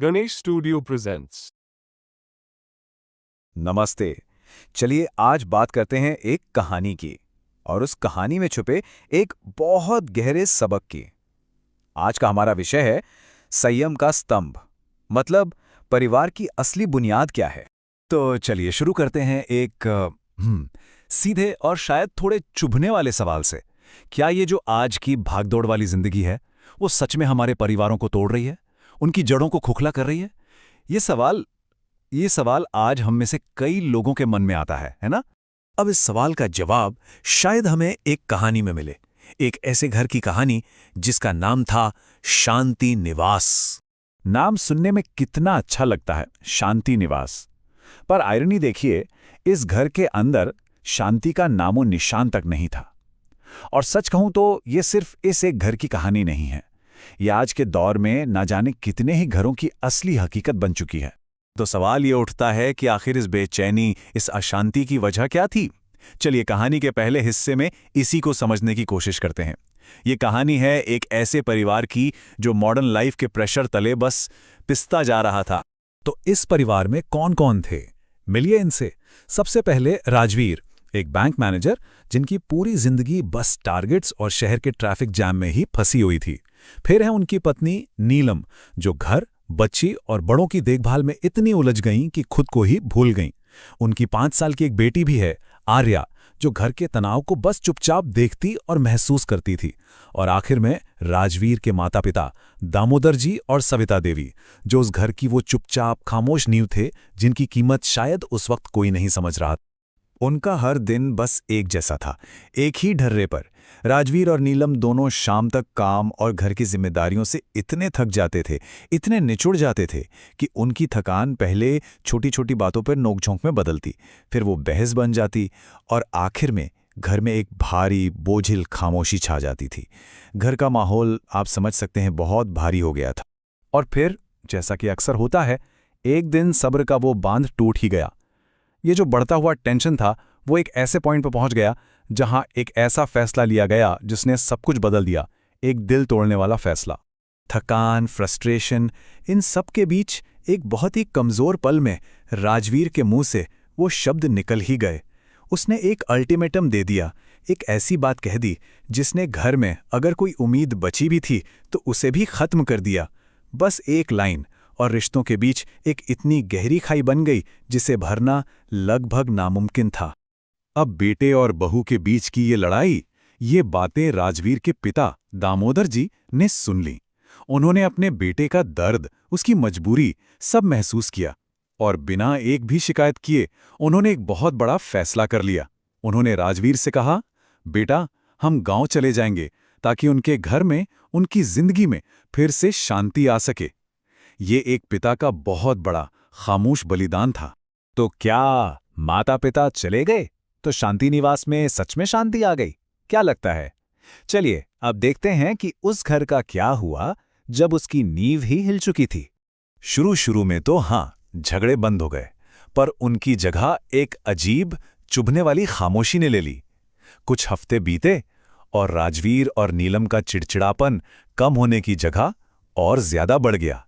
Ganesh studio presents. नमस्ते। चलिए आज बात करते हैं एक कहानी की और उस कहानी में छुपे एक बहुत गहरे सबक की। आज का हमारा विषय है संयम का स्तंभ, मतलब परिवार की असली बुनियाद क्या है। तो चलिए शुरू करते हैं एक सीधे और शायद थोड़े चुभने वाले सवाल से। क्या ये जो आज की भागदौड़ वाली जिंदगी है वो सच में हमारे परिवारों को तोड़ रही है, उनकी जड़ों को खोखला कर रही है? ये सवाल आज हम में से कई लोगों के मन में आता है ना? अब इस सवाल का जवाब शायद हमें एक कहानी में मिले, एक ऐसे घर की कहानी जिसका नाम था शांति निवास। नाम सुनने में कितना अच्छा लगता है, शांति निवास। पर आयरनी देखिए, इस घर के अंदर शांति का नामो निशान तक नहीं था। और सच कहूं तो ये सिर्फ इस एक घर की कहानी नहीं है, ये आज के दौर में ना जाने कितने ही घरों की असली हकीकत बन चुकी है। तो सवाल ये उठता है कि आखिर इस बेचैनी, इस अशांति की वजह क्या थी? चलिए कहानी के पहले हिस्से में इसी को समझने की कोशिश करते हैं। ये कहानी है एक ऐसे परिवार की जो मॉडर्न लाइफ के प्रेशर तले बस पिसता जा रहा था। तो इस परिवार में कौन कौन थे, मिलिए इनसे। सबसे पहले राजवीर, एक बैंक मैनेजर जिनकी पूरी जिंदगी बस टारगेट्स और शहर के ट्रैफिक जैम में ही फंसी हुई थी। फिर है उनकी पत्नी नीलम, जो घर, बच्ची और बड़ों की देखभाल में इतनी उलझ गईं कि खुद को ही भूल गईं। उनकी 5 साल की एक बेटी भी है, आर्या, जो घर के तनाव को बस चुपचाप देखती और महसूस करती थी। और आखिर में राजवीर के माता पिता दामोदर जी और सविता देवी, जो उस घर की वो चुपचाप खामोश नींव थे जिनकी कीमत शायद उस वक्त कोई नहीं समझ रहा। उनका हर दिन बस एक जैसा था, एक ही ढर्रे पर। राजवीर और नीलम दोनों शाम तक काम और घर की जिम्मेदारियों से इतने थक जाते थे, इतने निचुड़ जाते थे कि उनकी थकान पहले छोटी छोटी बातों पर नोकझोंक में बदलती, फिर वो बहस बन जाती और आखिर में घर में एक भारी बोझिल खामोशी छा जाती थी। घर का माहौल आप समझ सकते हैं, बहुत भारी हो गया था। और फिर जैसा कि अक्सर होता है, एक दिन सब्र का वो बांध टूट ही गया। ये जो बढ़ता हुआ टेंशन था वो एक ऐसे पॉइंट पर पहुंच गया जहां एक ऐसा फैसला लिया गया जिसने सब कुछ बदल दिया, एक दिल तोड़ने वाला फैसला। थकान, फ्रस्ट्रेशन, इन सब के बीच एक बहुत ही कमजोर पल में राजवीर के मुंह से वो शब्द निकल ही गए। उसने एक अल्टीमेटम दे दिया, एक ऐसी बात कह दी जिसने घर में अगर कोई उम्मीद बची भी थी तो उसे भी खत्म कर दिया। बस एक लाइन, और रिश्तों के बीच एक इतनी गहरी खाई बन गई जिसे भरना लगभग नामुमकिन था। अब बेटे और बहू के बीच की ये लड़ाई, ये बातें राजवीर के पिता दामोदर जी ने सुन लीं। उन्होंने अपने बेटे का दर्द, उसकी मजबूरी सब महसूस किया और बिना एक भी शिकायत किए उन्होंने एक बहुत बड़ा फैसला कर लिया। उन्होंने राजवीर से कहा, बेटा हम गांव चले जाएंगे ताकि उनके घर में, उनकी जिंदगी में फिर से शांति आ सके। ये एक पिता का बहुत बड़ा खामोश बलिदान था। तो क्या माता पिता चले गए तो शांति निवास में सच में शांति आ गई? क्या लगता है? चलिए अब देखते हैं कि उस घर का क्या हुआ जब उसकी नींव ही हिल चुकी थी। शुरू में तो हाँ, झगड़े बंद हो गए, पर उनकी जगह एक अजीब, चुभने वाली खामोशी ने ले ली। कुछ हफ्ते बीते और राजवीर और नीलम का चिड़चिड़ापन कम होने की जगह और ज्यादा बढ़ गया।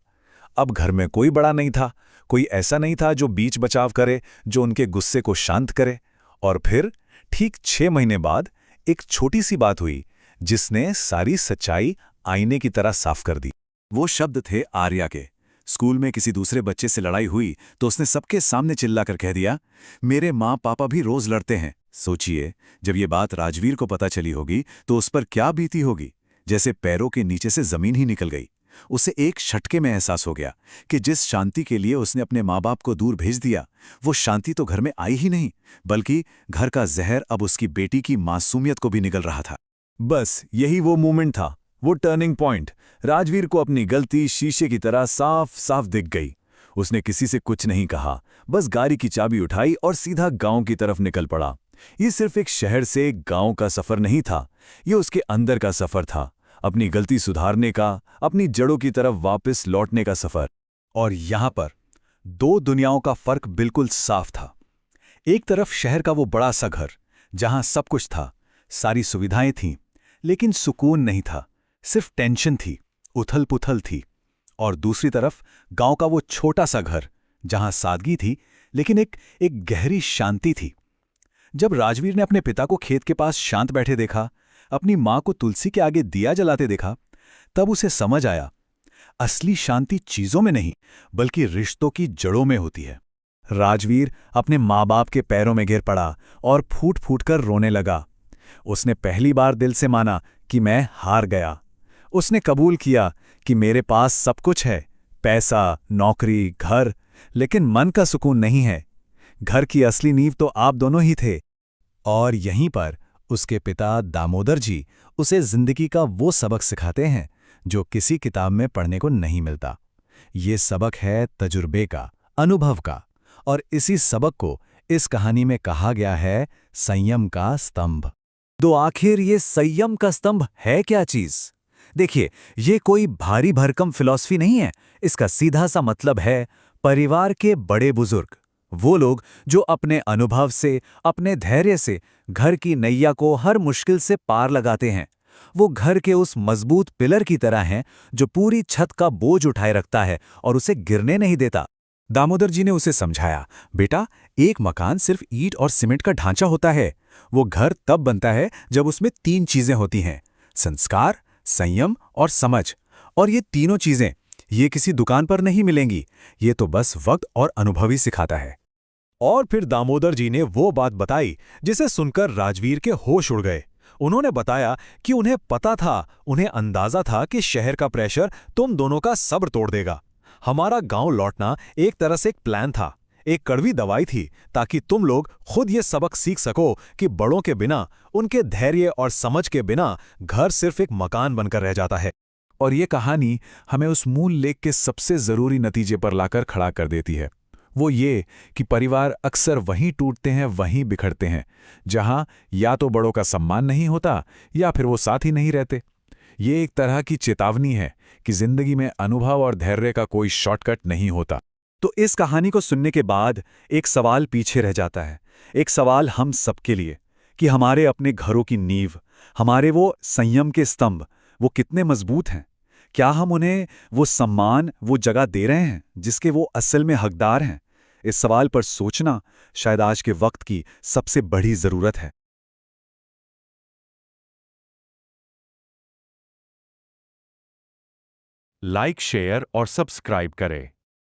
अब घर में कोई बड़ा नहीं था, कोई ऐसा नहीं था जो बीच बचाव करे, जो उनके गुस्से को शांत करे। और फिर ठीक 6 महीने बाद एक छोटी सी बात हुई जिसने सारी सच्चाई आईने की तरह साफ कर दी। वो शब्द थे आर्या के। स्कूल में किसी दूसरे बच्चे से लड़ाई हुई तो उसने सबके सामने चिल्लाकर कह दिया, मेरे माँ पापा भी रोज लड़ते हैं। सोचिए, जब ये बात राजवीर को पता चली होगी तो उस पर क्या बीती होगी। जैसे पैरों के नीचे से जमीन ही निकल गई। उसे एक झटके में एहसास हो गया कि जिस शांति के लिए उसने अपने माँ बाप को दूर भेज दिया, वो शांति तो घर में आई ही नहीं, बल्कि घर का जहर अब उसकी बेटी की मासूमियत को भी निगल रहा था। बस यही वो मोमेंट था, वो टर्निंग पॉइंट। राजवीर को अपनी गलती शीशे की तरह साफ साफ दिख गई। उसने किसी से कुछ नहीं कहा, बस गाड़ी की चाबी उठाई और सीधा गांव की तरफ निकल पड़ा। ये सिर्फ एक शहर से गांव का सफर नहीं था, ये उसके अंदर का सफर था, अपनी गलती सुधारने का, अपनी जड़ों की तरफ वापस लौटने का सफर। और यहां पर 2 दुनियाओं का फर्क बिल्कुल साफ था। एक तरफ शहर का वो बड़ा सा घर जहां सब कुछ था, सारी सुविधाएं थीं, लेकिन सुकून नहीं था, सिर्फ टेंशन थी, उथल पुथल थी। और दूसरी तरफ गांव का वो छोटा सा घर, जहां सादगी थी लेकिन एक गहरी शांति थी। जब राजवीर ने अपने पिता को खेत के पास शांत बैठे देखा, अपनी मां को तुलसी के आगे दिया जलाते देखा, तब उसे समझ आया, असली शांति चीजों में नहीं बल्कि रिश्तों की जड़ों में होती है। राजवीर अपने माँ बाप के पैरों में गिर पड़ा और फूट फूट कर रोने लगा। उसने पहली बार दिल से माना कि मैं हार गया। उसने कबूल किया कि मेरे पास सब कुछ है, पैसा, नौकरी, घर, लेकिन मन का सुकून नहीं है। घर की असली नींव तो आप दोनों ही थे। और यहीं पर उसके पिता दामोदर जी उसे जिंदगी का वो सबक सिखाते हैं जो किसी किताब में पढ़ने को नहीं मिलता। ये सबक है तजुर्बे का, अनुभव का, और इसी सबक को इस कहानी में कहा गया है संयम का स्तंभ। तो आखिर ये संयम का स्तंभ है क्या चीज? देखिए, ये कोई भारी भरकम फिलॉसफी नहीं है। इसका सीधा सा मतलब है परिवार के बड़े बुजुर्ग, वो लोग जो अपने अनुभव से, अपने धैर्य से घर की नैया को हर मुश्किल से पार लगाते हैं। वो घर के उस मजबूत पिलर की तरह हैं जो पूरी छत का बोझ उठाए रखता है और उसे गिरने नहीं देता। दामोदर जी ने उसे समझाया, बेटा, एक मकान सिर्फ ईंट और सीमेंट का ढांचा होता है। वो घर तब बनता है जब उसमें 3 चीजें होती हैं: संस्कार, संयम और समझ। और ये तीनों चीजें ये किसी दुकान पर नहीं मिलेंगी। ये तो बस वक्त और अनुभव ही सिखाता है। और फिर दामोदर जी ने वो बात बताई जिसे सुनकर राजवीर के होश उड़ गए। उन्होंने बताया कि उन्हें पता था, उन्हें अंदाजा था कि शहर का प्रेशर तुम दोनों का सब्र तोड़ देगा। हमारा गांव लौटना एक तरह से एक प्लान था, एक कड़वी दवाई थी, ताकि तुम लोग खुद ये सबक सीख सको कि बड़ों के बिना, उनके धैर्य और समझ के बिना घर सिर्फ एक मकान बनकर रह जाता है। और ये कहानी हमें उस मूल लेख के सबसे जरूरी नतीजे पर लाकर खड़ा कर देती है। वो ये कि परिवार अक्सर वहीं टूटते हैं, वहीं बिखरते हैं, जहां या तो बड़ों का सम्मान नहीं होता या फिर वो साथ ही नहीं रहते। ये एक तरह की चेतावनी है कि जिंदगी में अनुभव और धैर्य का कोई शॉर्टकट नहीं होता। तो इस कहानी को सुनने के बाद एक सवाल पीछे रह जाता है, एक सवाल हम सबके लिए, कि हमारे अपने घरों की नींव, हमारे वो संयम के स्तंभ, वो कितने मजबूत हैं? क्या हम उन्हें वो सम्मान, वो जगह दे रहे हैं जिसके वो असल में हकदार हैं? इस सवाल पर सोचना शायद आज के वक्त की सबसे बड़ी जरूरत है। लाइक, शेयर और सब्सक्राइब करें।